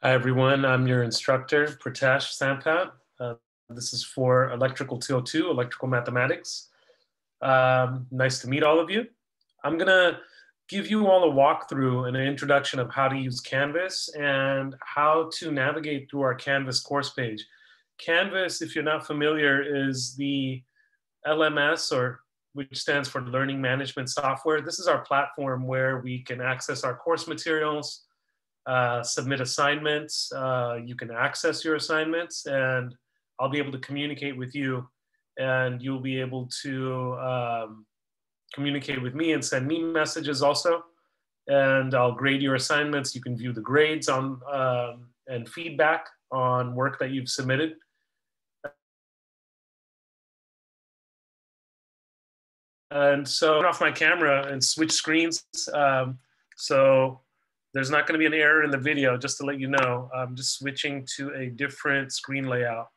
Hi, everyone. I'm your instructor, Pritesh Sampat. This is for Electrical 202, Electrical Mathematics. Nice to meet all of you. I'm going to give you all a walkthrough and an introduction of how to use Canvas and how to navigate through our Canvas course page. Canvas, if you're not familiar, is the LMS, or which stands for Learning Management Software. This is our platform where we can access our course materials, submit assignments. You can access your assignments, and I'll be able to communicate with you, and you'll be able to communicate with me and send me messages also. And I'll grade your assignments. You can view the grades on and feedback on work that you've submitted. And so turn off my camera and switch screens. So there's not going to be an error in the video, just to let you know. I'm just switching to a different screen layout.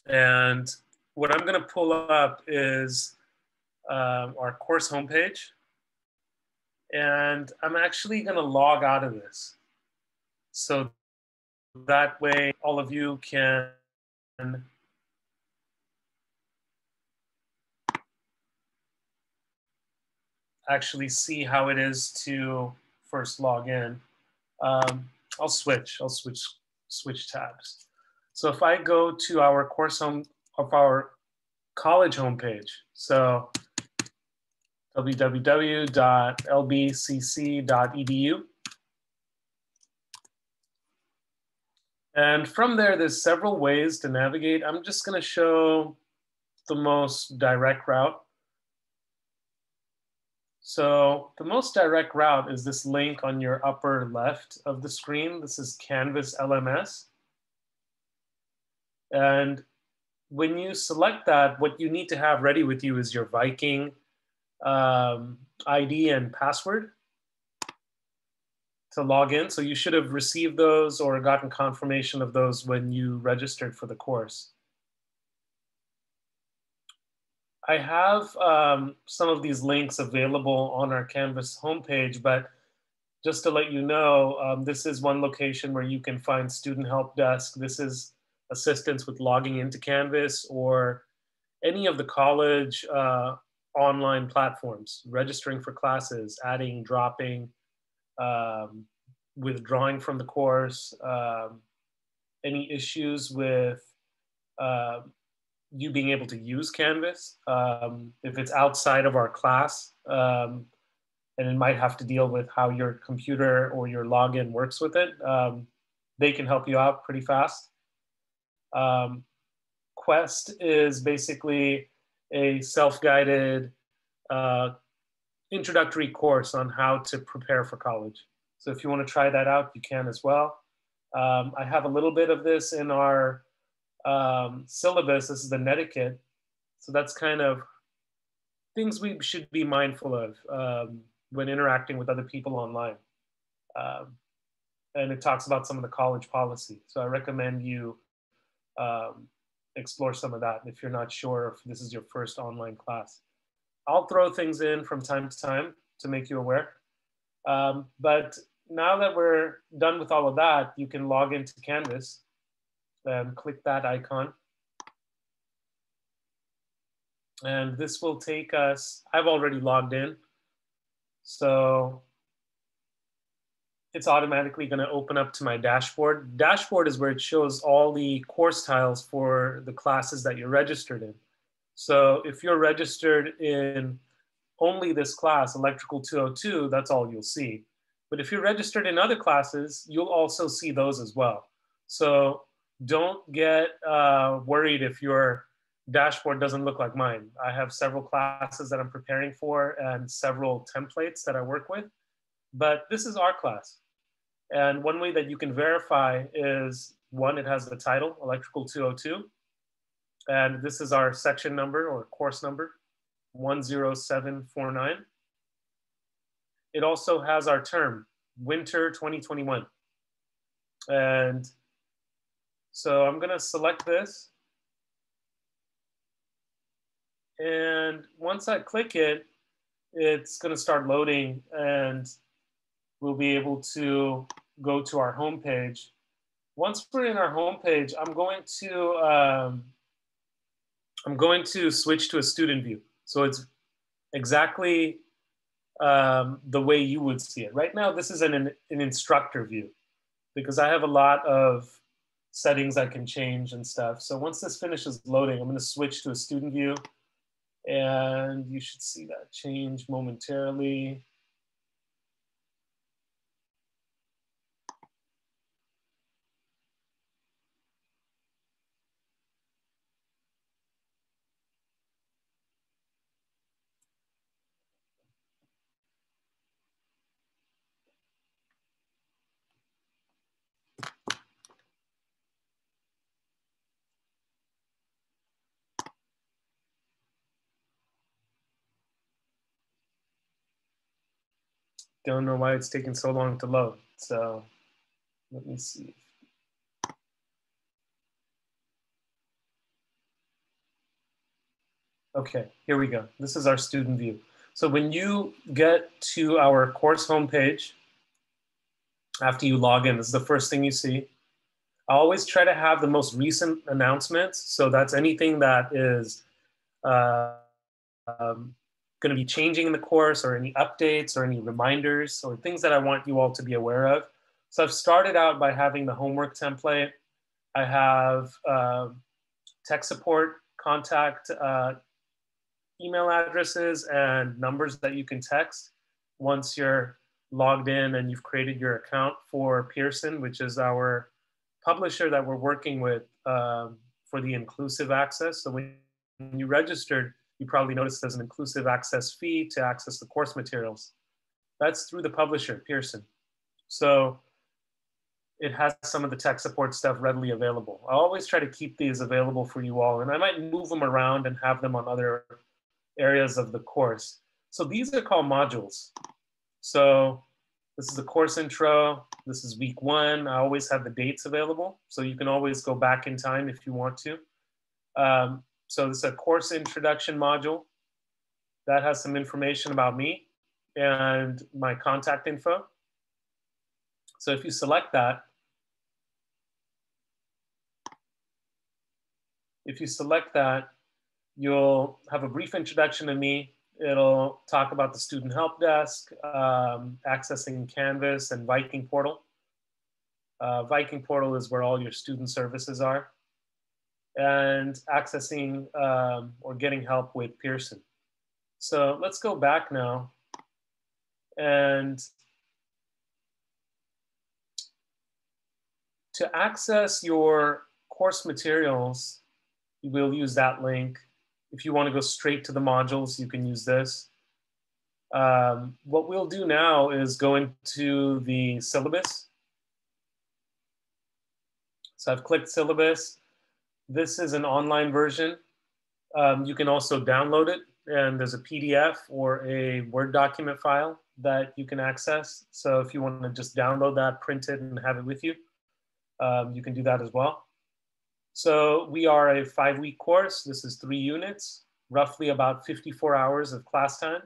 And what I'm going to pull up is our course homepage. And I'm actually going to log out of this. So that way all of you can actually see how it is to first log in. I'll switch tabs. So if I go to our our college homepage, so www.lbcc.edu. And from there, there's several ways to navigate. I'm just going to show the most direct route. So the most direct route is this link on your upper left of the screen. This is Canvas LMS. And when you select that, what you need to have ready with you is your Viking ID and password to log in. So you should have received those or gotten confirmation of those when you registered for the course. I have some of these links available on our Canvas homepage, but just to let you know, this is one location where you can find student help desk. This is assistance with logging into Canvas or any of the college online platforms, registering for classes, adding, dropping, withdrawing from the course, any issues with you being able to use Canvas. If it's outside of our class, and it might have to deal with how your computer or your login works with it, they can help you out pretty fast. Quest is basically a self-guided introductory course on how to prepare for college. So if you want to try that out, you can as well. I have a little bit of this in our syllabus. This is the Netiquette. So that's kind of things we should be mindful of when interacting with other people online. And it talks about some of the college policy. So I recommend you explore some of that if you're not sure if this is your first online class. I'll throw things in from time to time to make you aware. But now that we're done with all of that, you can log into Canvas and click that icon. And this will take us, I've already logged in. So it's automatically going to open up to my dashboard. Dashboard is where it shows all the course tiles for the classes that you're registered in. So if you're registered in only this class, Electrical 202, that's all you'll see. But if you're registered in other classes, you'll also see those as well. So don't get worried if your dashboard doesn't look like mine. I have several classes that I'm preparing for and several templates that I work with. But this is our class. And one way that you can verify is, one, it has the title, Electrical 202. And this is our section number or course number, 10749. It also has our term, Winter 2021. And so I'm going to select this. And once I click it, it's going to start loading, and we'll be able to go to our homepage. Once we're in our homepage, I'm going to switch to a student view. So it's exactly the way you would see it. Right now, this is an instructor view because I have a lot of settings I can change and stuff. So once this finishes loading, I'm going to switch to a student view, and you should see that change momentarily. Don't know why it's taking so long to load. So let me see. Okay, here we go. This is our student view. So when you get to our course homepage, after you log in, this is the first thing you see. I always try to have the most recent announcements. So that's anything that is going to be changing in the course, or any updates or any reminders or things that I want you all to be aware of. So I've started out by having the homework template. I have tech support contact email addresses and numbers that you can text once you're logged in and you've created your account for Pearson, which is our publisher that we're working with for the inclusive access. So when you registered, you probably noticed there's an inclusive access fee to access the course materials. That's through the publisher, Pearson. So it has some of the tech support stuff readily available. I always try to keep these available for you all, and I might move them around and have them on other areas of the course. So these are called modules. So this is the course intro. This is week 1. I always have the dates available, so you can always go back in time if you want to. So this is a course introduction module that has some information about me and my contact info. So if you select that, you'll have a brief introduction to me. It'll talk about the student help desk, accessing Canvas and Viking Portal. Viking Portal is where all your student services are, and accessing or getting help with Pearson. So let's go back now, and to access your course materials, you will use that link. If you want to go straight to the modules, you can use this. What we'll do now is go into the syllabus. So I've clicked syllabus. This is an online version. You can also download it, and there's a PDF or a Word document file that you can access. So if you want to just download that, print it, and have it with you, you can do that as well. So we are a 5-week course. This is 3 units, roughly about 54 hours of class time.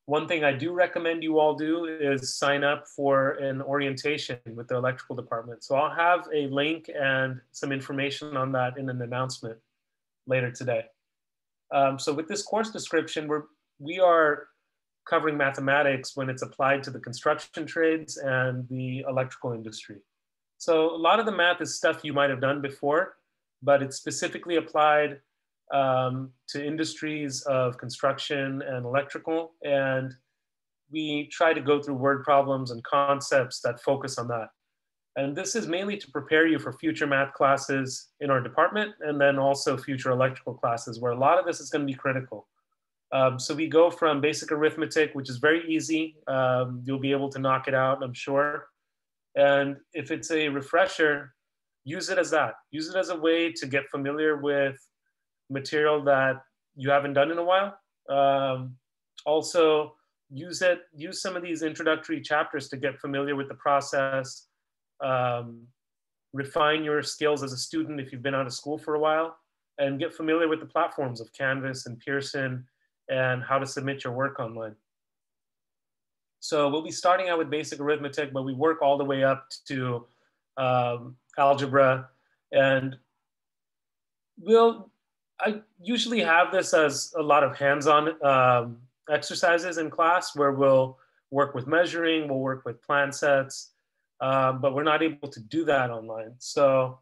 One thing I do recommend you all do is sign up for an orientation with the electrical department. So I'll have a link and some information on that in an announcement later today. So with this course description, we are covering mathematics when it's applied to the construction trades and the electrical industry. So a lot of the math is stuff you might have done before, but it's specifically applied to industries of construction and electrical. And we try to go through word problems and concepts that focus on that. And this is mainly to prepare you for future math classes in our department, and then also future electrical classes, where a lot of this is going to be critical. So we go from basic arithmetic, which is very easy. You'll be able to knock it out, I'm sure. And if it's a refresher, use it as that. Use it as a way to get familiar with material that you haven't done in a while. Also, use some of these introductory chapters to get familiar with the process, refine your skills as a student if you've been out of school for a while, and get familiar with the platforms of Canvas and Pearson and how to submit your work online. So we'll be starting out with basic arithmetic, but we work all the way up to algebra. And I usually have this as a lot of hands-on exercises in class where we'll work with measuring, we'll work with plan sets, but we're not able to do that online. So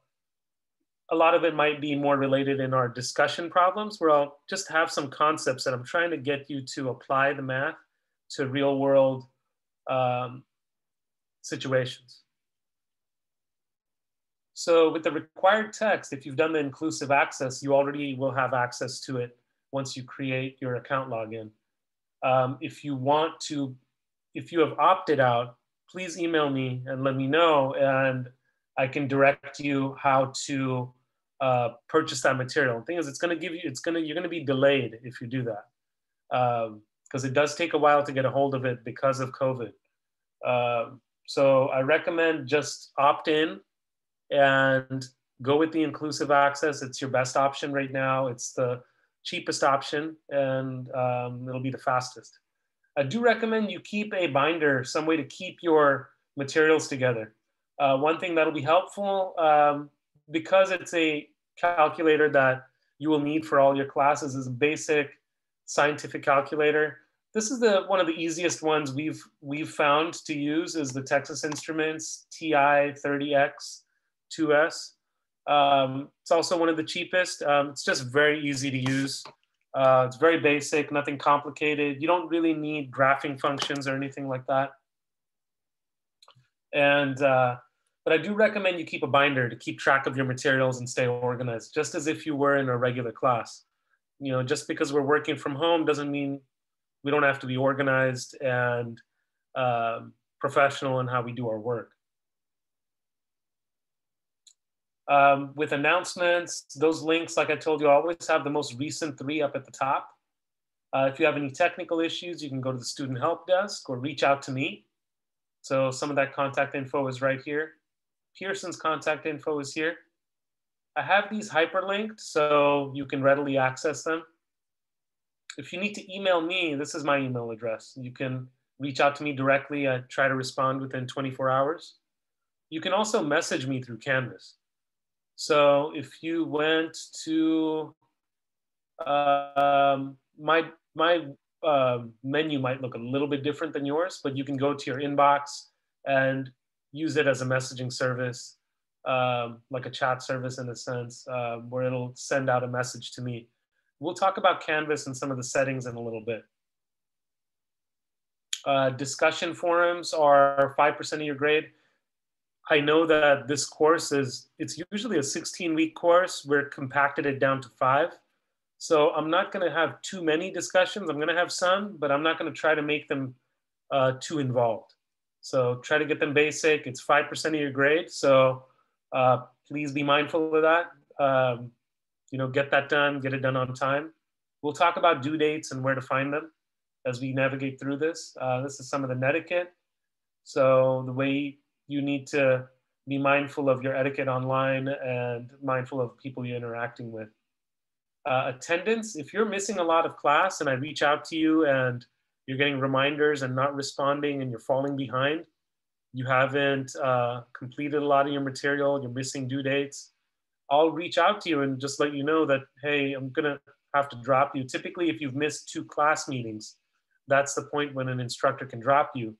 a lot of it might be more related in our discussion problems where I'll just have some concepts that I'm trying to get you to apply the math to real world situations. So with the required text, if you've done the inclusive access, you already will have access to it once you create your account login. If you have opted out, please email me and let me know, and I can direct you how to purchase that material. The thing is, you're gonna be delayed if you do that, because it does take a while to get a hold of it because of COVID. So I recommend just opt in and go with the inclusive access. It's your best option right now. It's the cheapest option, and it'll be the fastest. I do recommend you keep a binder, some way to keep your materials together. One thing that'll be helpful, because it's a calculator that you will need for all your classes, is a basic scientific calculator. This is one of the easiest ones we've found to use, is the Texas Instruments TI 30X 2S. It's also one of the cheapest. It's just very easy to use. It's very basic, nothing complicated. You don't really need graphing functions or anything like that. And but I do recommend you keep a binder to keep track of your materials and stay organized, just as if you were in a regular class. You know, just because we're working from home doesn't mean we don't have to be organized and professional in how we do our work. With announcements, those links, like I told you, I always have the most recent 3 up at the top. If you have any technical issues, you can go to the student help desk or reach out to me. So some of that contact info is right here. Pearson's contact info is here. I have these hyperlinked so you can readily access them. If you need to email me, this is my email address. You can reach out to me directly. I try to respond within 24 hours. You can also message me through Canvas. So if you went to my menu might look a little bit different than yours, but you can go to your inbox and use it as a messaging service, like a chat service in a sense, where it'll send out a message to me. We'll talk about Canvas and some of the settings in a little bit. Discussion forums are 5% of your grade. I know that this course it's usually a 16-week course. We're compacted it down to 5. So I'm not gonna have too many discussions. I'm gonna have some, but I'm not gonna try to make them too involved. So try to get them basic. It's 5% of your grade. So please be mindful of that. You know, get that done, get it done on time. We'll talk about due dates and where to find them as we navigate through this. This is some of the netiquette. So the way you need to be mindful of your etiquette online and mindful of people you're interacting with. Attendance, if you're missing a lot of class and I reach out to you and you're getting reminders and not responding and you're falling behind, you haven't completed a lot of your material, you're missing due dates, I'll reach out to you and just let you know that, hey, I'm gonna have to drop you. Typically, if you've missed 2 class meetings, that's the point when an instructor can drop you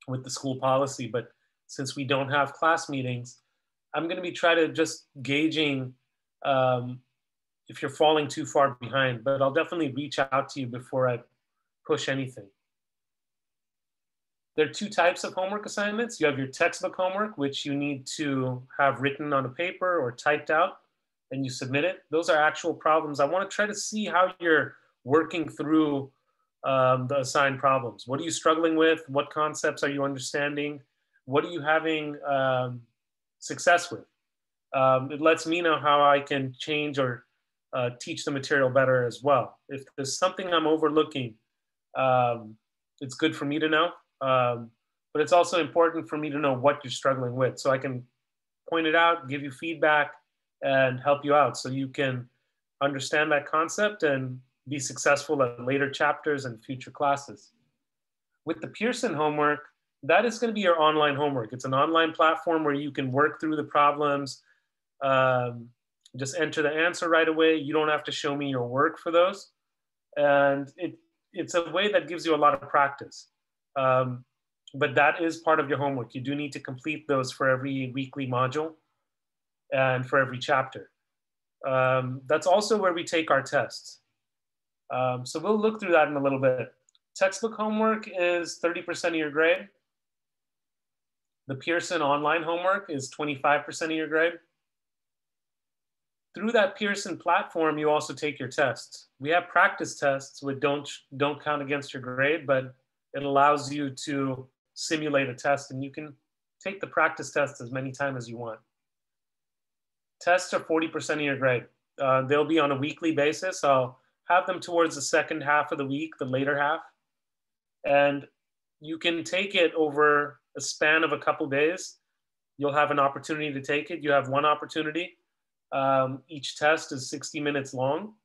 with the school policy. But since we don't have class meetings, I'm gonna be trying to just gauging if you're falling too far behind, but I'll definitely reach out to you before I push anything. There are 2 types of homework assignments. You have your textbook homework, which you need to have written on a paper or typed out, and you submit it. Those are actual problems. I want to try to see how you're working through the assigned problems. What are you struggling with? What concepts are you understanding? What are you having success with? It lets me know how I can change or teach the material better as well. If there's something I'm overlooking, it's good for me to know. But it's also important for me to know what you're struggling with so I can point it out, give you feedback, and help you out so you can understand that concept and be successful at later chapters and future classes. With the Pearson homework, that is going to be your online homework. It's an online platform where you can work through the problems, just enter the answer right away. You don't have to show me your work for those. And it's a way that gives you a lot of practice. But that is part of your homework. You do need to complete those for every weekly module and for every chapter. That's also where we take our tests. So we'll look through that in a little bit. Textbook homework is 30% of your grade. The Pearson online homework is 25% of your grade. Through that Pearson platform, you also take your tests. We have practice tests which don't count against your grade, but it allows you to simulate a test, and you can take the practice test as many times as you want. Tests are 40% of your grade. They'll be on a weekly basis. I'll have them towards the second half of the week, the later half. And you can take it over a span of a couple days. You'll have an opportunity to take it. You have one opportunity. Each test is 60 minutes long.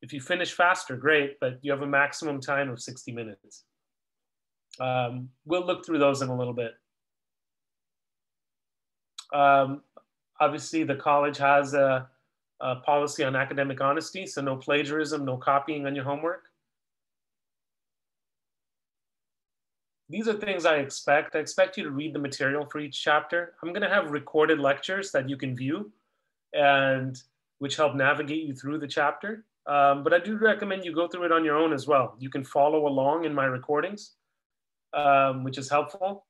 If you finish faster, great, but you have a maximum time of 60 minutes. We'll look through those in a little bit. Obviously, the college has a policy on academic honesty, so no plagiarism, no copying on your homework. These are things I expect. I expect you to read the material for each chapter. I'm going to have recorded lectures that you can view and which help navigate you through the chapter. But I do recommend you go through it on your own as well. You can follow along in my recordings, which is helpful.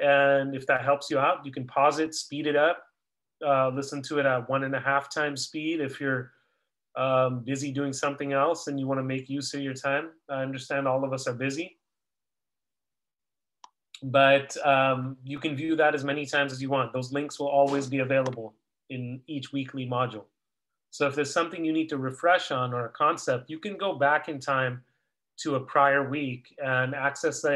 And if that helps you out, you can pause it, speed it up, listen to it at 1.5 times speed if you're busy doing something else and you want to make use of your time. I understand all of us are busy. But you can view that as many times as you want. Those links will always be available in each weekly module. So if there's something you need to refresh on or a concept, you can go back in time to a prior week and access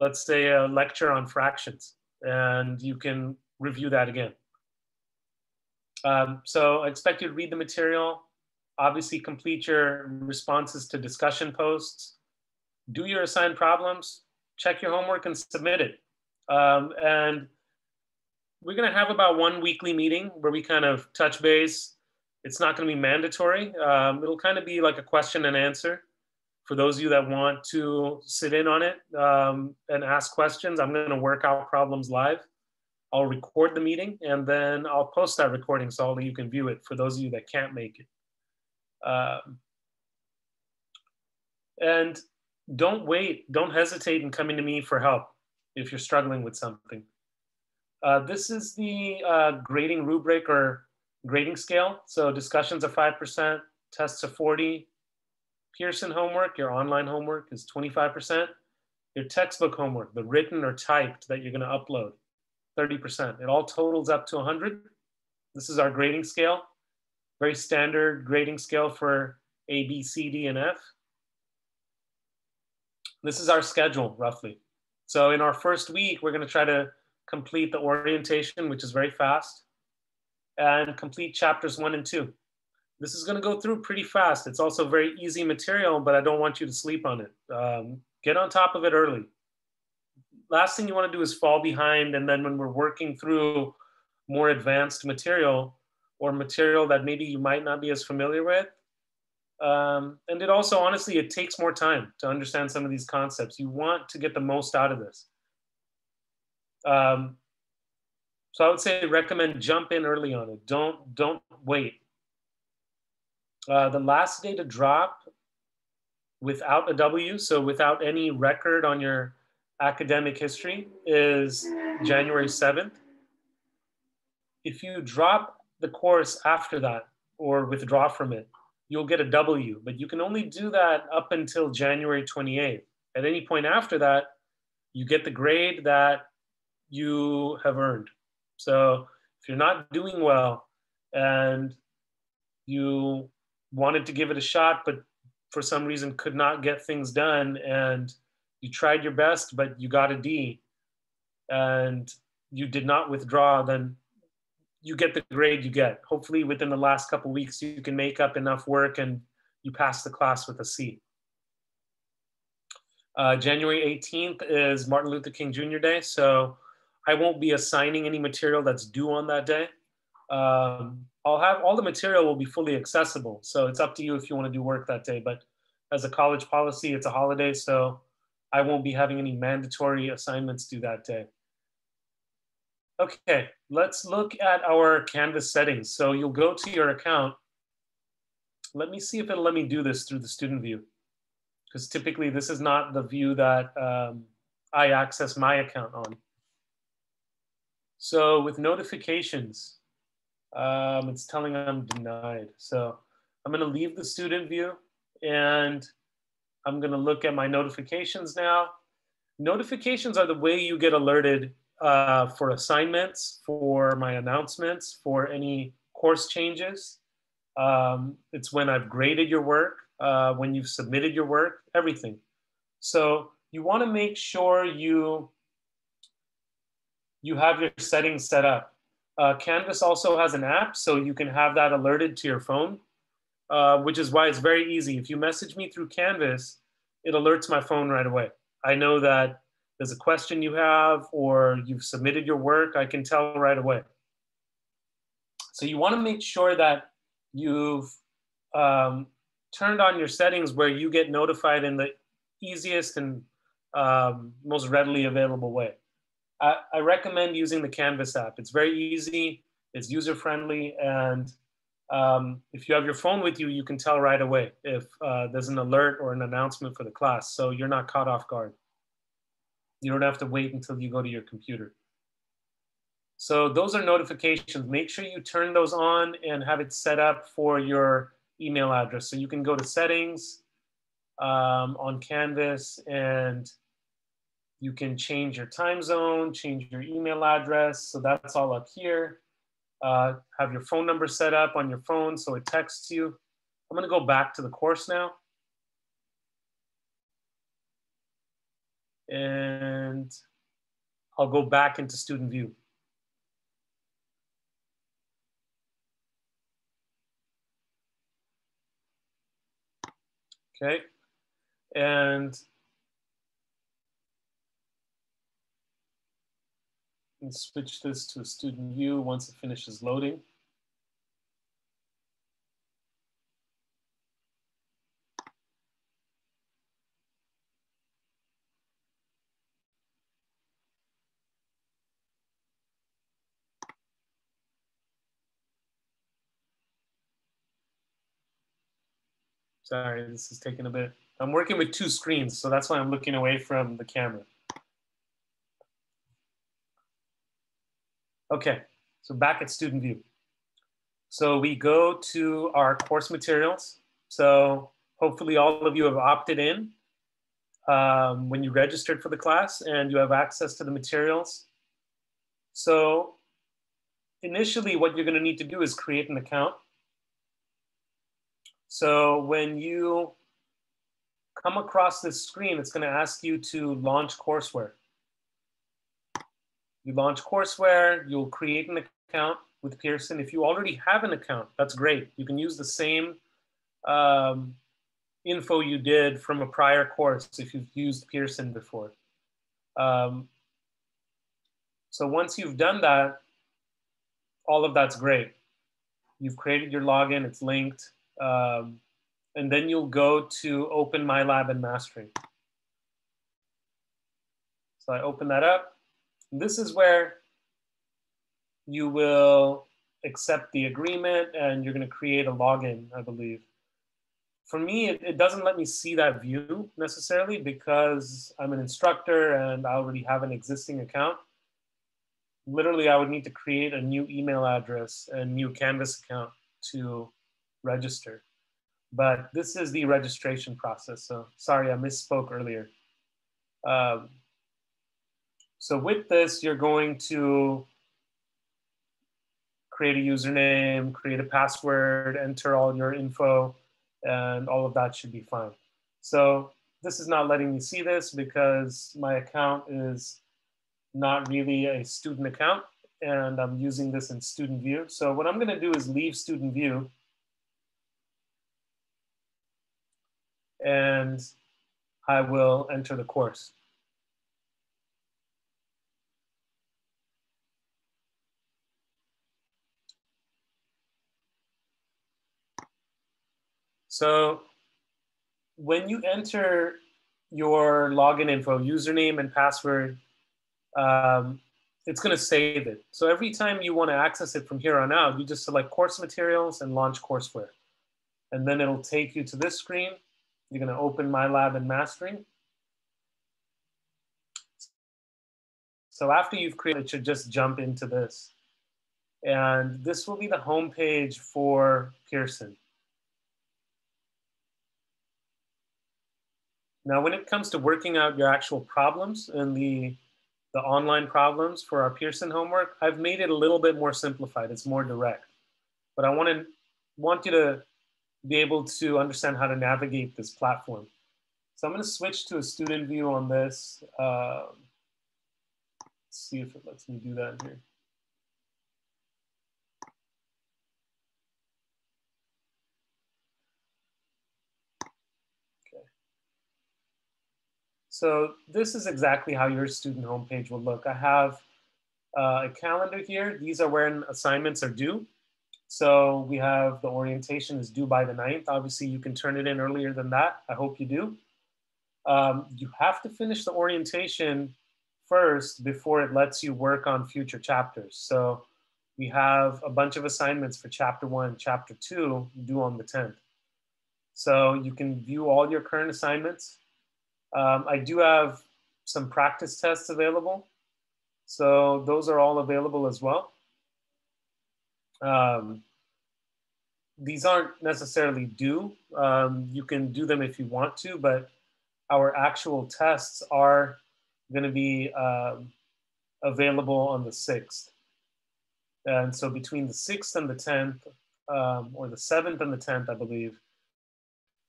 let's say a lecture on fractions, and you can review that again. So I expect you to read the material, obviously complete your responses to discussion posts, do your assigned problems, check your homework and submit it. And we're gonna have about one weekly meeting where we kind of touch base. It's not gonna be mandatory. It'll kind of be like a question and answer for those of you that want to sit in on it and ask questions. I'm gonna work out problems live. I'll record the meeting and then I'll post that recording so all of you can view it for those of you that can't make it. And don't wait, don't hesitate in coming to me for help if you're struggling with something. This is the grading rubric or grading scale. So discussions are 5%, tests are 40. Pearson homework, your online homework, is 25%. Your textbook homework, the written or typed that you're gonna upload, 30%. It all totals up to 100. This is our grading scale. Very standard grading scale for A, B, C, D, and F. This is our schedule, roughly. So in our first week, we're gonna try to complete the orientation, which is very fast, and complete chapters 1 and 2. This is gonna go through pretty fast. It's also very easy material, but I don't want you to sleep on it. Get on top of it early. Last thing you wanna do is fall behind, and then when we're working through more advanced material or material that maybe you might not be as familiar with, and it also, honestly, it takes more time to understand some of these concepts. You want to get the most out of this. So I would say recommend jump in early on it. Don't wait. The last day to drop without a W, so without any record on your academic history, is January 7th. If you drop the course after that or withdraw from it, you'll get a W, but you can only do that up until January 28th. At any point after that, you get the grade that you have earned. So if you're not doing well and you wanted to give it a shot, but for some reason could not get things done, and you tried your best, but you got a D and you did not withdraw, then you get the grade you get. Hopefully within the last couple of weeks, you can make up enough work and you pass the class with a C. January 18th is Martin Luther King Jr. Day, so I won't be assigning any material that's due on that day. I'll have all the material will be fully accessible, so it's up to you if you want to do work that day. But as a college policy, it's a holiday, so I won't be having any mandatory assignments due that day. Okay, let's look at our Canvas settings. So you'll go to your account. Let me see if it'll let me do this through the student view, because typically this is not the view that I access my account on. So with notifications, it's telling I'm denied. So I'm gonna leave the student view and I'm gonna look at my notifications now. Notifications are the way you get alerted for assignments, for my announcements, for any course changes. It's when I've graded your work, when you've submitted your work, everything. So you wanna make sure you have your settings set up. Canvas also has an app, so you can have that alerted to your phone, which is why it's very easy. If you message me through Canvas, it alerts my phone right away. I know that there's a question you have or you've submitted your work, I can tell right away. So you want to make sure that you've turned on your settings where you get notified in the easiest and most readily available way. I recommend using the Canvas app. It's very easy, it's user-friendly, and if you have your phone with you, you can tell right away if there's an alert or an announcement for the class, so you're not caught off guard. You don't have to wait until you go to your computer. So those are notifications. Make sure you turn those on and have it set up for your email address. So you can go to settings on Canvas and you can change your time zone, change your email address. So that's all up here. Have your phone number set up on your phone so it texts you. I'm gonna go back to the course now. And I'll go back into student view. Okay, and switch this to a student view once it finishes loading. Sorry, this is taking a bit. I'm working with two screens, so that's why I'm looking away from the camera. Okay, so back at student view. So we go to our course materials. So hopefully all of you have opted in when you registered for the class and you have access to the materials. So initially what you're gonna need to do is create an account. So when you come across this screen, it's gonna ask you to launch courseware. You launch courseware, you'll create an account with Pearson. If you already have an account, that's great. You can use the same info you did from a prior course if you've used Pearson before. So once you've done that, all of that's great. You've created your login, it's linked, and then you'll go to open My Lab and Mastering. So I open that up. This is where you will accept the agreement and you're gonna create a login, I believe. For me, it doesn't let me see that view necessarily because I'm an instructor and I already have an existing account. Literally, I would need to create a new email address and new Canvas account to register. But this is the registration process. So sorry, I misspoke earlier. So with this, you're going to create a username, create a password, enter all your info, and all of that should be fine. So this is not letting me see this because my account is not really a student account and I'm using this in student view. So what I'm gonna do is leave student view and I will enter the course. So when you enter your login info, username and password, it's going to save it. So every time you want to access it from here on out, you just select course materials and launch courseware. And then it'll take you to this screen. You're going to open My Lab and Mastering. So after you've created, it should just jump into this. And this will be the home page for Pearson. Now, when it comes to working out your actual problems and the online problems for our Pearson homework, I've made it a little bit more simplified. It's more direct. But I want you to be able to understand how to navigate this platform. So I'm going to switch to a student view on this. Let's see if it lets me do that here. Okay. So this is exactly how your student homepage will look. I have a calendar here. These are when assignments are due. So we have the orientation is due by the 9th. Obviously, you can turn it in earlier than that. I hope you do. You have to finish the orientation first before it lets you work on future chapters. So we have a bunch of assignments for chapter 1, chapter 2 due on the 10th. So you can view all your current assignments. I do have some practice tests available. So those are all available as well. These aren't necessarily due. You can do them if you want to, but our actual tests are going to be available on the 6th. And so between the 6th and the 10th, or the 7th and the 10th, I believe,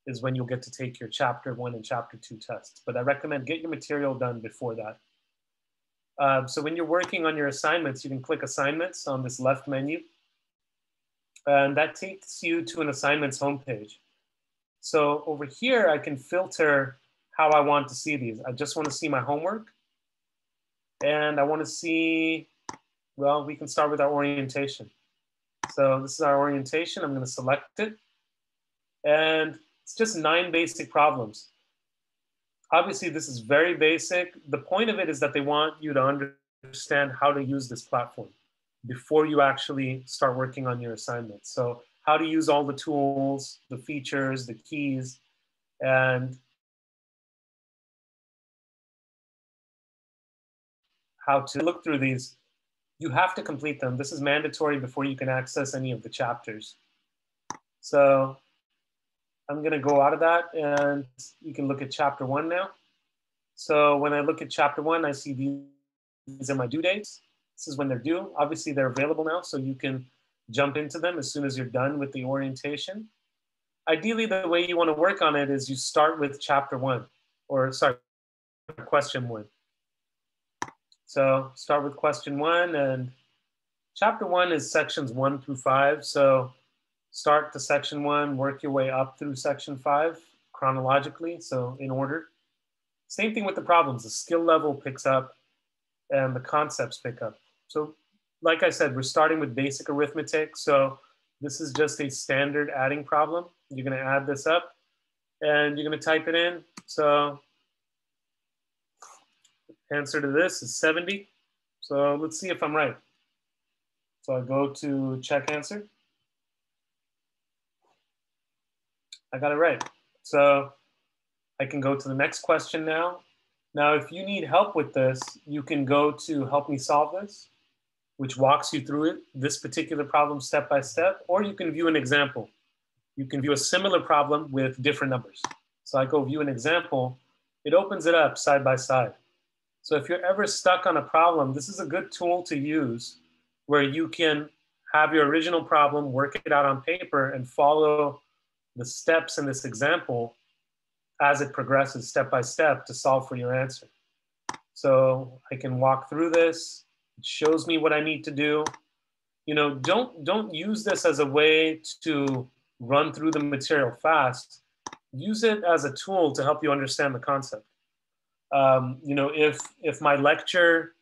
is when you'll get to take your chapter 1 and chapter 2 tests. But I recommend get your material done before that. So when you're working on your assignments, you can click assignments on this left menu. And that takes you to an assignments homepage. So over here, I can filter how I want to see these. I just want to see my homework. And I want to see, well, we can start with our orientation. So this is our orientation. I'm going to select it. And it's just 9 basic problems. Obviously, this is very basic. The point of it is that they want you to understand how to use this platform before you actually start working on your assignments. So how to use all the tools, the features, the keys, and how to look through these. You have to complete them. This is mandatory before you can access any of the chapters. So I'm going to go out of that, and you can look at chapter 1 now. So when I look at chapter 1, I see these are my due dates. This is when they're due. Obviously, they're available now, so you can jump into them as soon as you're done with the orientation. Ideally, the way you want to work on it is you start with chapter 1, or sorry, question 1. So start with question 1, and chapter 1 is sections 1 through 5. So start to section 1, work your way up through section 5 chronologically, so in order. Same thing with the problems. The skill level picks up and the concepts pick up. So like I said, we're starting with basic arithmetic. So this is just a standard adding problem. You're going to add this up and you're going to type it in. So answer to this is 70. So let's see if I'm right. So I go to check answer. I got it right. So I can go to the next question now. Now, if you need help with this, you can go to Help Me Solve This, which walks you through it, this particular problem step by step, or you can view an example. You can view a similar problem with different numbers. So I go view an example. It opens it up side by side. So if you're ever stuck on a problem, this is a good tool to use where you can have your original problem, work it out on paper, and follow the steps in this example as it progresses step by step to solve for your answer. So I can walk through this. It shows me what I need to do. You know, don't use this as a way to run through the material fast. use it as a tool to help you understand the concept. You know, if my lecture,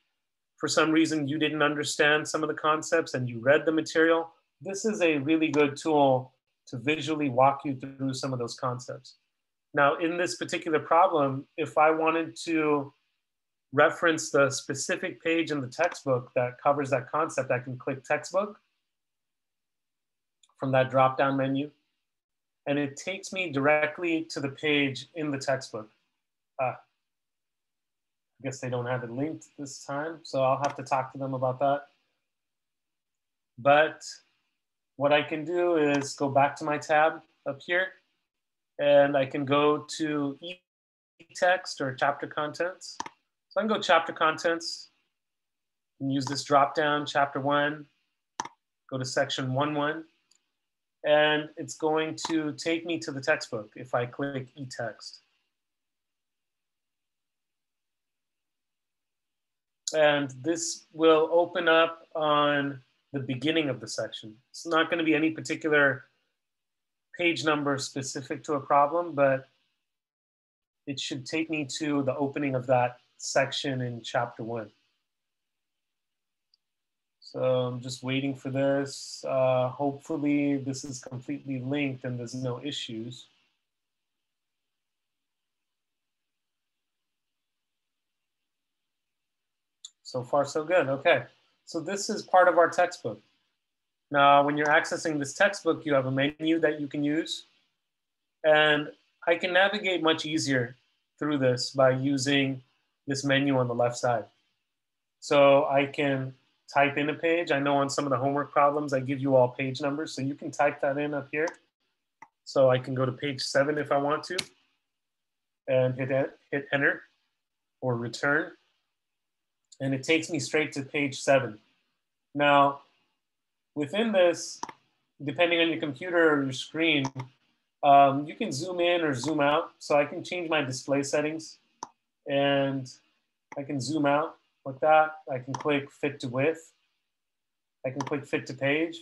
for some reason you didn't understand some of the concepts and you read the material, this is a really good tool to visually walk you through some of those concepts. Now, in this particular problem, if I wanted to reference the specific page in the textbook that covers that concept, I can click textbook from that drop-down menu, and it takes me directly to the page in the textbook. I guess they don't have it linked this time, so I'll have to talk to them about that. But what I can do is go back to my tab up here, and I can go to e-text or chapter contents. So I can go chapter contents and use this drop down, chapter 1, go to section 1.1, and it's going to take me to the textbook if I click e-text. And this will open up on the beginning of the section. It's not going to be any particular page number specific to a problem, but it should take me to the opening of that section in chapter 1. So I'm just waiting for this. Hopefully this is completely linked and there's no issues. So far, so good. Okay, so this is part of our textbook. Now, when you're accessing this textbook, you have a menu that you can use. And I can navigate much easier through this by using this menu on the left side. So I can type in a page. I know on some of the homework problems, I give you all page numbers. So you can type that in up here. So I can go to page 7 if I want to and hit enter or return. And it takes me straight to page 7. Now, within this, depending on your computer or your screen, you can zoom in or zoom out. So I can change my display settings and I can zoom out like that. I can click fit to width. I can click fit to page.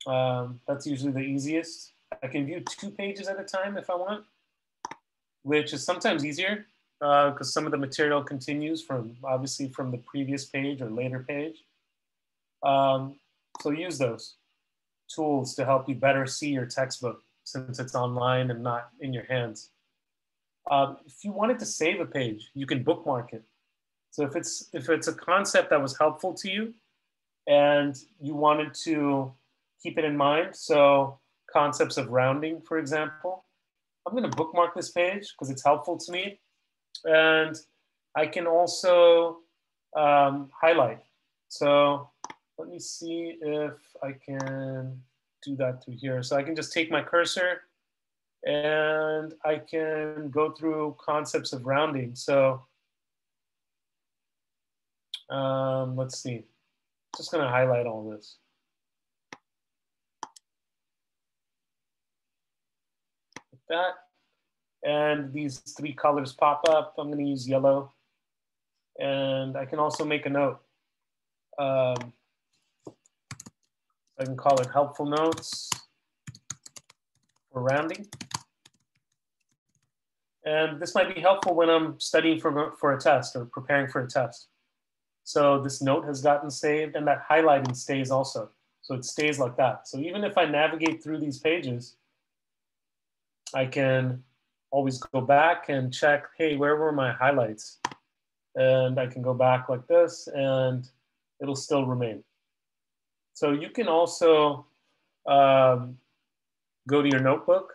That's usually the easiest. I can view 2 pages at a time if I want, which is sometimes easier because some of the material continues from obviously from the previous page or later page. So use those tools to help you better see your textbook since it's online and not in your hands. If you wanted to save a page, you can bookmark it. So if it's a concept that was helpful to you and you wanted to keep it in mind, so concepts of rounding, for example, I'm going to bookmark this page because it's helpful to me. And I can also highlight. So let me see if I can do that through here. So I can just take my cursor and I can go through concepts of rounding. So let's see. Just going to highlight all this. Like that. And these 3 colors pop up. I'm going to use yellow. And I can also make a note. I can call it helpful notes for rounding. And this might be helpful when I'm studying for a test or preparing for a test. So this note has gotten saved and that highlighting stays also. So it stays like that. So even if I navigate through these pages, I can always go back and check, hey, where were my highlights? And I can go back like this and it'll still remain. So you can also go to your notebook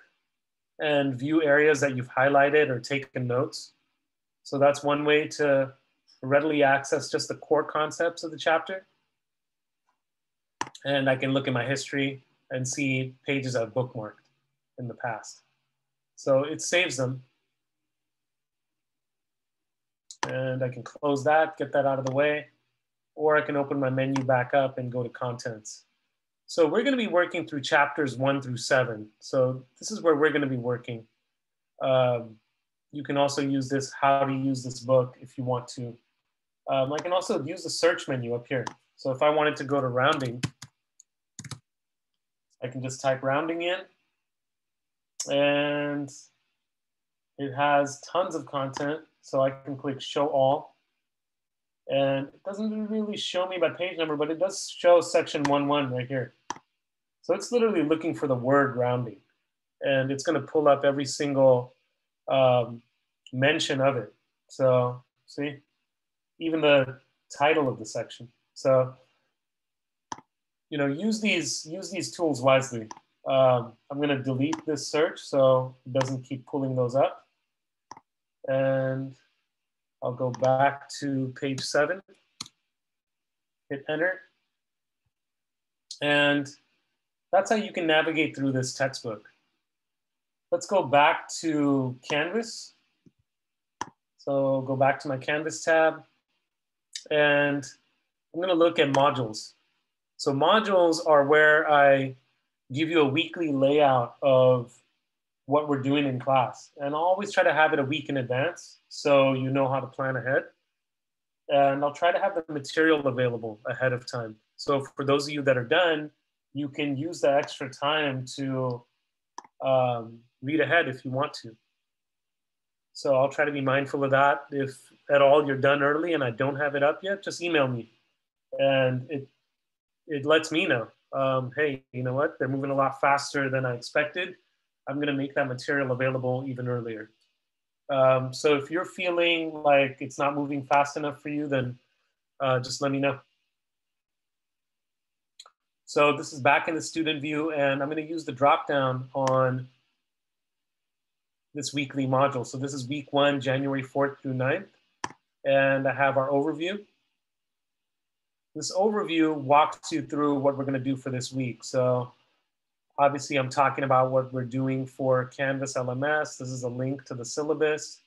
and view areas that you've highlighted or taken notes. So that's one way to readily access just the core concepts of the chapter. And I can look at my history and see pages I've bookmarked in the past. So it saves them. And I can close that, get that out of the way, or I can open my menu back up and go to contents. So we're going to be working through chapters 1 through 7. So this is where we're going to be working. You can also use this, how to use this book if you want to. I can also use the search menu up here. So if I wanted to go to rounding, I can just type rounding in And it has tons of content. So I can click show all. And it doesn't really show me by page number, but it does show section 1.1 right here. So it's literally looking for the word rounding. And it's going to pull up every single mention of it. So see, even the title of the section. So, use these tools wisely. I'm going to delete this search so it doesn't keep pulling those up. And I'll go back to page 7, hit enter. And that's how you can navigate through this textbook. Let's go back to Canvas. So go back to my Canvas tab. And I'm going to look at modules. So modules are where I give you a weekly layout of what we're doing in class. And I'll always try to have it a week in advance so you know how to plan ahead. And I'll try to have the material available ahead of time. So for those of you that are done, you can use the extra time to read ahead if you want to. So I'll try to be mindful of that. If at all you're done early and I don't have it up yet, just email me. And it lets me know, hey, you know what? They're moving a lot faster than I expected. I'm going to make that material available even earlier. So if you're feeling like it's not moving fast enough for you, then just let me know. So this is back in the student view, and I'm going to use the dropdown on this weekly module. So this is week 1, January 4th through 9th. And I have our overview. This overview walks you through what we're going to do for this week. So obviously I'm talking about what we're doing for Canvas LMS. This is a link to the syllabus.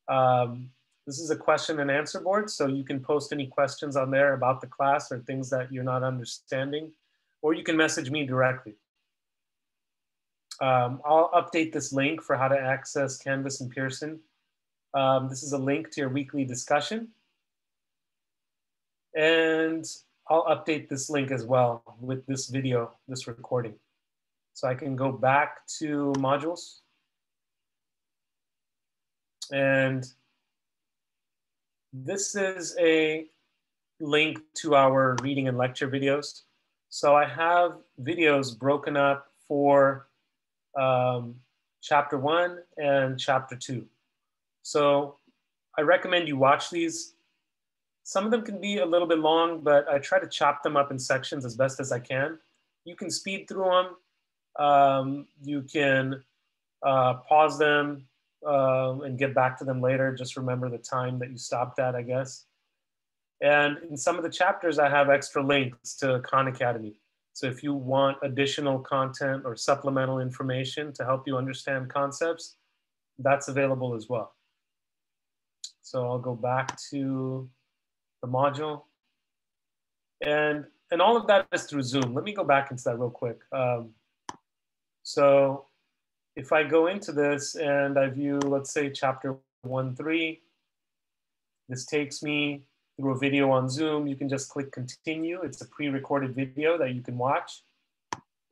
This is a question and answer board. So you can post any questions on there about the class or things that you're not understanding, or you can message me directly. I'll update this link for how to access Canvas and Pearson. This is a link to your weekly discussion. And I'll update this link as well with this video, this recording. So I can go back to modules. And this is a link to our reading and lecture videos. So I have videos broken up for chapter 1 and chapter 2. So I recommend you watch these. Some of them can be a little bit long, but I try to chop them up in sections as best as I can. You can speed through them. You can pause them and get back to them later. Just remember the time that you stopped at, I guess. And in some of the chapters, I have extra links to Khan Academy. So if you want additional content or supplemental information to help you understand concepts, that's available as well. So I'll go back to the module. And all of that is through Zoom. Let me go back into that real quick. So if I go into this and I view, let's say, chapter 1.3, this takes me through a video on Zoom. You can just click continue. It's a pre-recorded video that you can watch.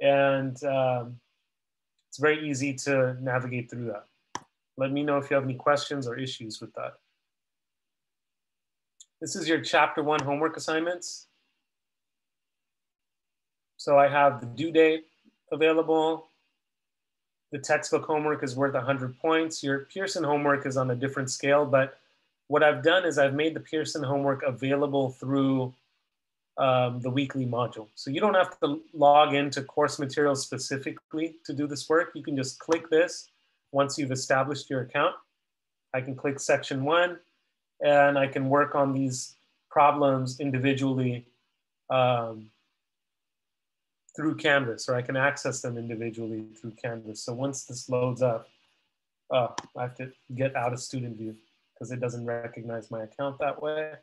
And it's very easy to navigate through that. Let me know if you have any questions or issues with that. This is your chapter 1 homework assignments. So I have the due date available. The textbook homework is worth 100 points. Your Pearson homework is on a different scale, but what I've done is I've made the Pearson homework available through the weekly module. So you don't have to log into course materials specifically to do this work. You can just click this once you've established your account. I can click section 1 and I can work on these problems individually through Canvas, or I can access them individually through Canvas. So once this loads up, I have to get out of student view because it doesn't recognize my account that way.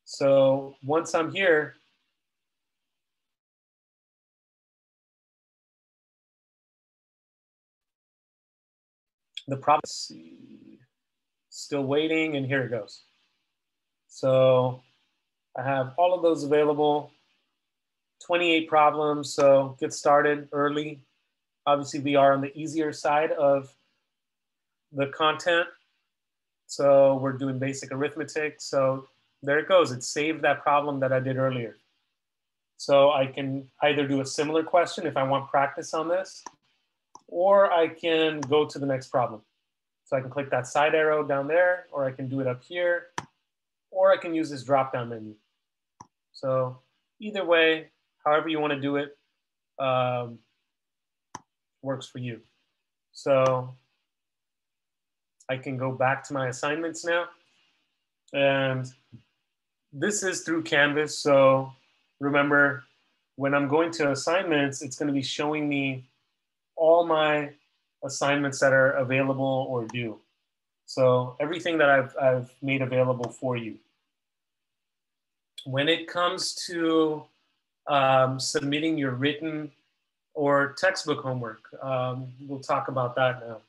So once I'm here, the problem is still waiting, and here it goes. So I have all of those available, 28 problems, so get started early. Obviously, we are on the easier side of the content. So we're doing basic arithmetic. So there it goes. It saved that problem that I did earlier. So I can either do a similar question if I want practice on this, or I can go to the next problem. So I can click that side arrow down there, or I can do it up here, or I can use this drop-down menu. So either way, however you want to do it, works for you. So I can go back to my assignments now. And this is through Canvas. So remember, when I'm going to assignments, it's going to be showing me all my assignments that are available or due. So everything that I've made available for you. When it comes to submitting your written or textbook homework, we'll talk about that now.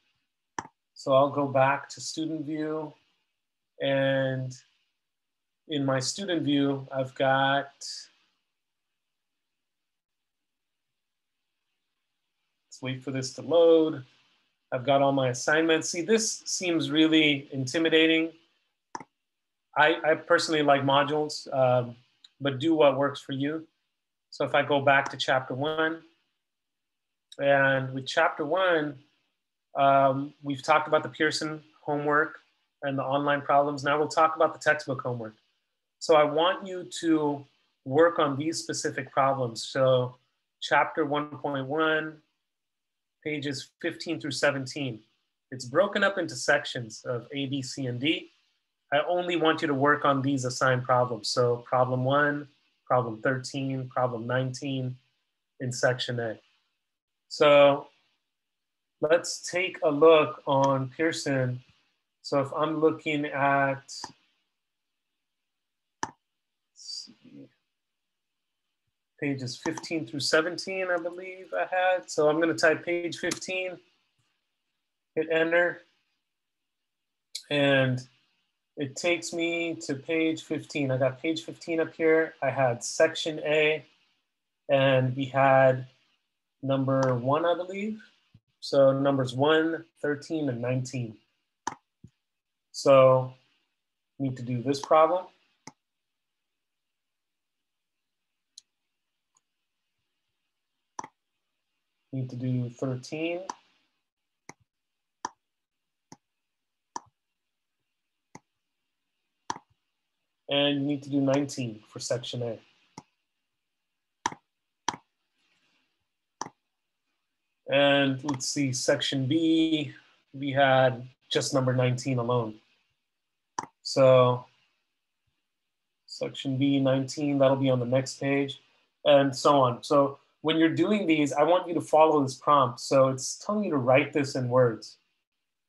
So I'll go back to student view, and in my student view, I've got, let's wait for this to load. I've got all my assignments. See, this seems really intimidating. I personally like modules, but do what works for you. So if I go back to chapter 1, and with chapter 1, we've talked about the Pearson homework and the online problems. Now we'll talk about the textbook homework. So I want you to work on these specific problems. So chapter 1.1, pages 15 through 17. It's broken up into sections of A, B, C, and D. I only want you to work on these assigned problems. So problem 1, problem 13, problem 19 in section A. So let's take a look on Pearson. So if I'm looking at, let's see, pages 15 through 17, I believe I had. So I'm going to type page 15, hit enter, and it takes me to page 15. I got page 15 up here. I had section A, and we had number 1, I believe. So numbers 1, 13, and 19. So need to do this problem. Need to do 13. And you need to do 19 for section A. And let's see, section B, we had just number 19 alone. So section B, 19, that'll be on the next page, and so on. So when you're doing these, I want you to follow this prompt. So it's telling you to write this in words.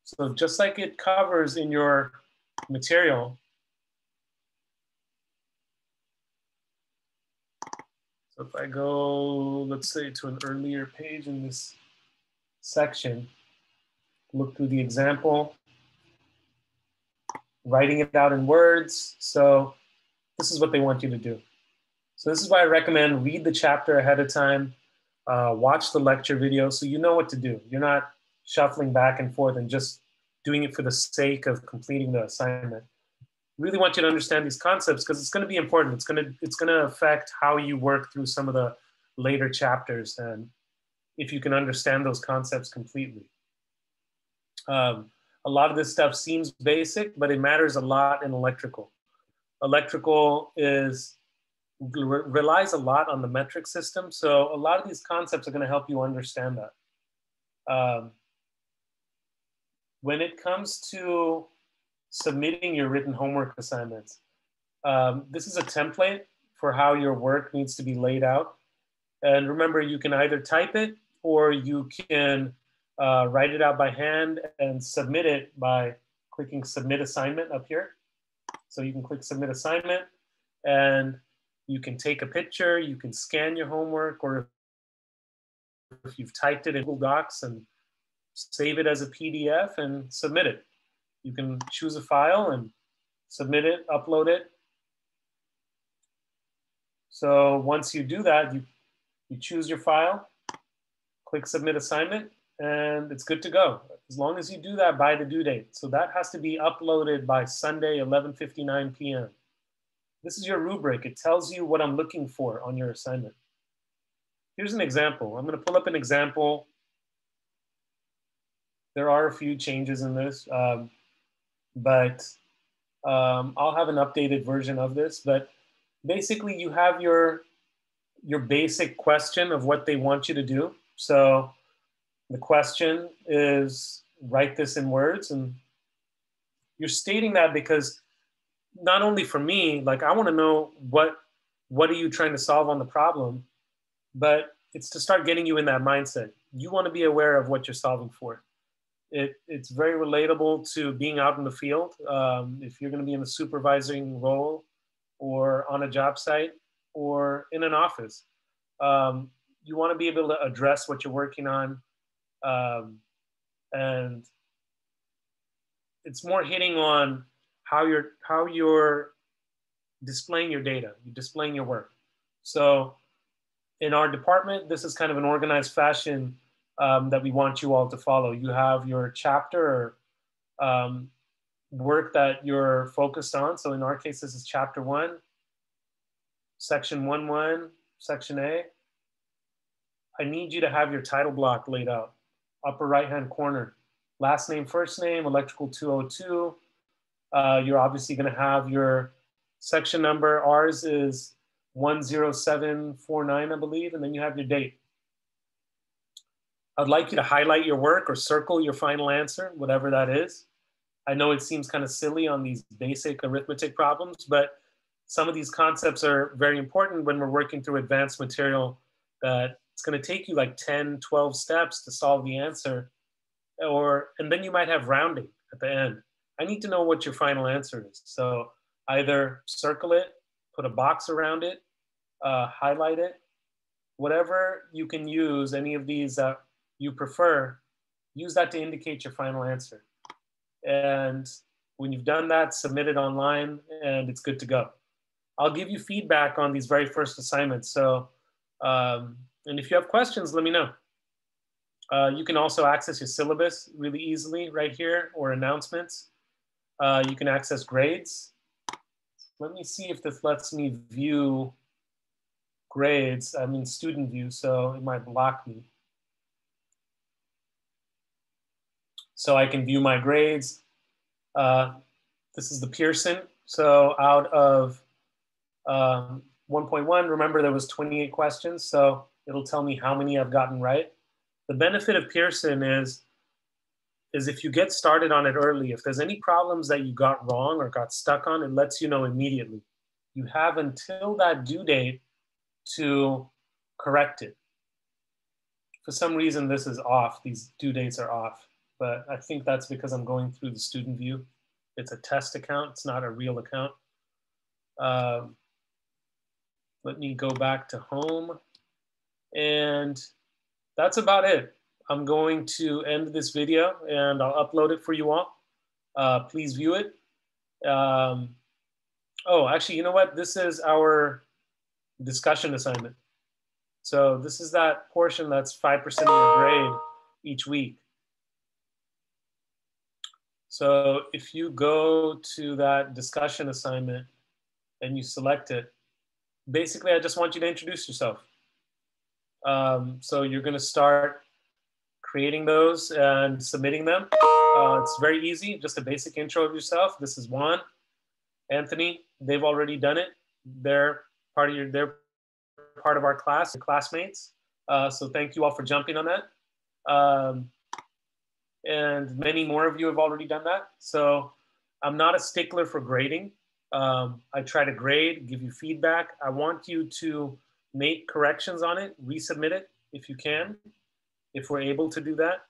So just like it covers in your material. So if I go, let's say, to an earlier page in this section, look through the example, writing it out in words. So this is what they want you to do. So this is why I recommend read the chapter ahead of time, watch the lecture video so you know what to do. You're not shuffling back and forth and just doing it for the sake of completing the assignment. Really want you to understand these concepts because it's going to be important. It's going to affect how you work through some of the later chapters, and if you can understand those concepts completely. A lot of this stuff seems basic, but it matters a lot in electrical. Electrical relies a lot on the metric system, so a lot of these concepts are going to help you understand that. When it comes to submitting your written homework assignments, this is a template for how your work needs to be laid out. And remember, you can either type it or you can write it out by hand and submit it by clicking Submit Assignment up here. So you can click Submit Assignment, and you can take a picture, you can scan your homework, or if you've typed it in Google Docs, and save it as a PDF and submit it. You can choose a file and submit it, upload it. So once you do that, you choose your file, click submit assignment, and it's good to go. As long as you do that by the due date. So that has to be uploaded by Sunday, 11:59 p.m. This is your rubric. It tells you what I'm looking for on your assignment. Here's an example. I'm going to pull up an example. There are a few changes in this, but I'll have an updated version of this. But basically, you have your basic question of what they want you to do. So the question is, write this in words, and you're stating that because not only for me, like I want to know what are you trying to solve on the problem, but it's to start getting you in that mindset. You want to be aware of what you're solving for. It's very relatable to being out in the field. If you're going to be in a supervising role or on a job site or in an office, you want to be able to address what you're working on. And it's more hitting on how you're displaying your data, you're displaying your work. So in our department, this is kind of an organized fashion that we want you all to follow. You have your chapter or work that you're focused on. So in our case, this is chapter 1, section 1.1, section A. I need you to have your title block laid out, upper right-hand corner. Last name, first name, electrical 202. You're obviously going to have your section number. Ours is 10749, I believe, and then you have your date. I'd like you to highlight your work or circle your final answer, whatever that is. I know it seems kind of silly on these basic arithmetic problems, but some of these concepts are very important when we're working through advanced material that it's going to take you like 10, 12 steps to solve the answer. And then you might have rounding at the end. I need to know what your final answer is. So either circle it, put a box around it, highlight it, whatever you can use, any of these that you prefer, use that to indicate your final answer. And when you've done that, submit it online and it's good to go. I'll give you feedback on these very first assignments. So, and if you have questions, let me know. You can also access your syllabus really easily right here, or announcements. You can access grades. Let me see if this lets me view grades. I'm in student view, so it might block me. So I can view my grades. This is the Pearson. So out of 1.1, remember there was 28 questions, so it'll tell me how many I've gotten right. The benefit of Pearson is if you get started on it early, if there's any problems that you got wrong or got stuck on, it lets you know immediately. You have until that due date to correct it. For some reason, this is off. These due dates are off, but I think that's because I'm going through the student view. It's a test account. It's not a real account. Let me go back to home, and that's about it. I'm going to end this video and I'll upload it for you all. Please view it. Oh, actually, you know what? This is our discussion assignment. So this is that portion that's 5% of your grade each week. So if you go to that discussion assignment and you select it, basically, I just want you to introduce yourself. So you're going to start creating those and submitting them. It's very easy, just a basic intro of yourself. This is Juan, Anthony. They've already done it. They're part of our class, your classmates. So thank you all for jumping on that. And many more of you have already done that. So I'm not a stickler for grading. I try to grade, give you feedback. I want you to make corrections on it, resubmit it if you can, if we're able to do that.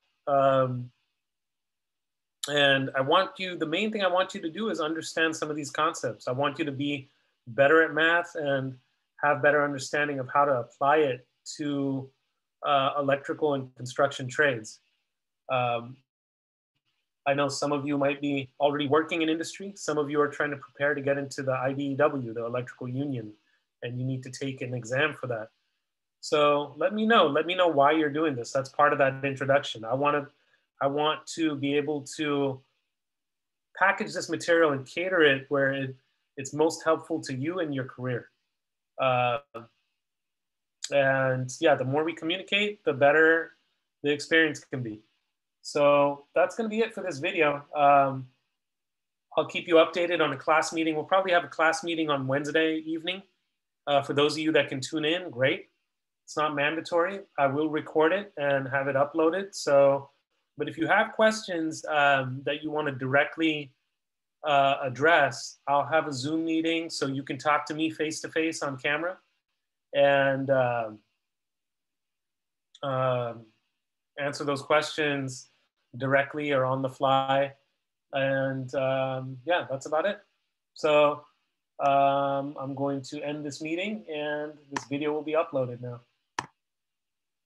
And the main thing I want you to do is understand some of these concepts. I want you to be better at math and have better understanding of how to apply it to electrical and construction trades. I know some of you might be already working in industry. Some of you are trying to prepare to get into the IBEW, the electrical union, and you need to take an exam for that. So let me know. Let me know why you're doing this. That's part of that introduction. I want to be able to package this material and cater it where it's most helpful to you in your career. Uh, and yeah, the more we communicate, the better the experience can be. So that's going to be it for this video. I'll keep you updated on a class meeting. We'll probably have a class meeting on Wednesday evening. For those of you that can tune in, great. It's not mandatory. I will record it and have it uploaded. So, but if you have questions that you want to directly address, I'll have a Zoom meeting so you can talk to me face to face on camera and answer those questions directly or on the fly. And yeah, that's about it. So I'm going to end this meeting and this video will be uploaded now.